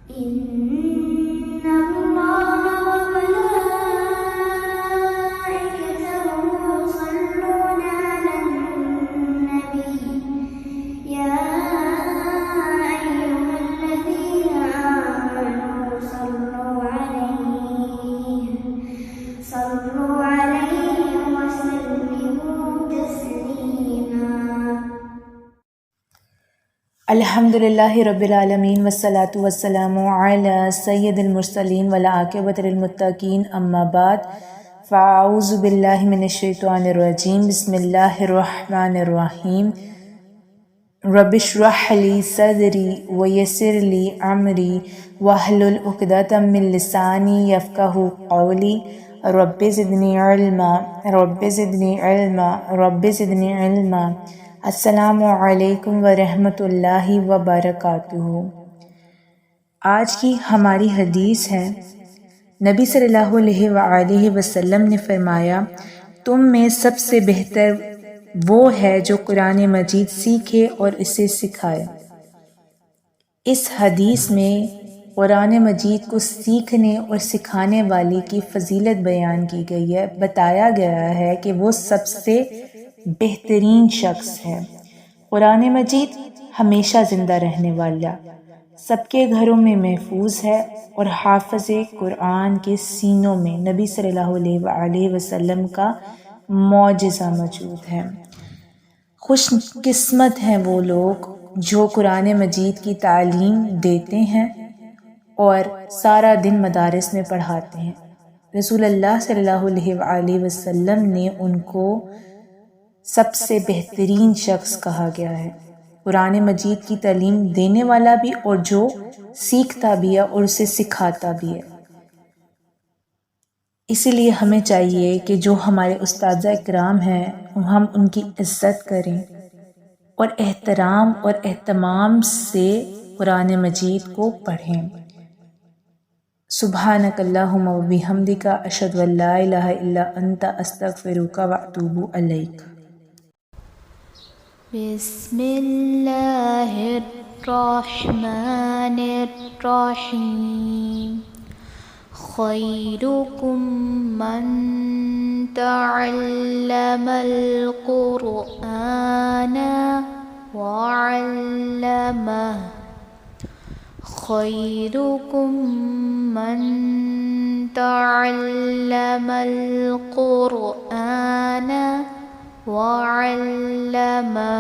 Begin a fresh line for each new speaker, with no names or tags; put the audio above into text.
إن الله وملائكته يصلون على النبي يا أيها الذين آمنوا صلوا عليه وسلموا تسليما.
الحمدللہ رب العالمین والصلاة والسلام علی سید المرسلین والعاقبۃ للمتقین اما بعد فاعوذ باللہ من الشیطان الرجیم بسم اللہ الرحمن الرحیم رب اشرح لی صدری ویسر لی امری واحلل عقدۃ من لسانی یفقہوا قولی رب زدنی علما رب زدنی علما رب زدنی علما. السلام علیکم ورحمۃ اللہ وبرکاتہ. آج کی ہماری حدیث ہے، نبی صلی اللہ علیہ وآلہ وسلم نے فرمایا، تم میں سب سے بہتر وہ ہے جو قرآن مجید سیکھے اور اسے سکھائے. اس حدیث میں قرآن مجید کو سیکھنے اور سکھانے والے کی فضیلت بیان کی گئی ہے. بتایا گیا ہے کہ وہ سب سے بہترین شخص ہے. قرآن مجید ہمیشہ زندہ رہنے والا، سب کے گھروں میں محفوظ ہے اور حافظ قرآن کے سینوں میں نبی صلی اللہ علیہ وآلہ وسلم کا معجزہ موجود ہے. خوش قسمت ہیں وہ لوگ جو قرآن مجید کی تعلیم دیتے ہیں اور سارا دن مدارس میں پڑھاتے ہیں. رسول اللہ صلی اللہ علیہ وآلہ وسلم نے ان کو سب سے بہترین شخص کہا گیا ہے. قرآن مجید کی تعلیم دینے والا بھی اور جو سیکھتا بھی ہے اور اسے سکھاتا بھی ہے. اسی لیے ہمیں چاہیے کہ جو ہمارے اساتذہ اکرام ہیں ہم ان کی عزت کریں اور احترام اور اہتمام سے قرآن مجید کو پڑھیں. سبحانک اللہم و بحمدک اشہد ان لا الہ الا انت استغفرک و اتوب الیک.
بسم اللہ الرحمن الرحیم. خیرکم من تعلم القرآن وعلمہ. خیرکم من تعلم القرآن وعلمہ.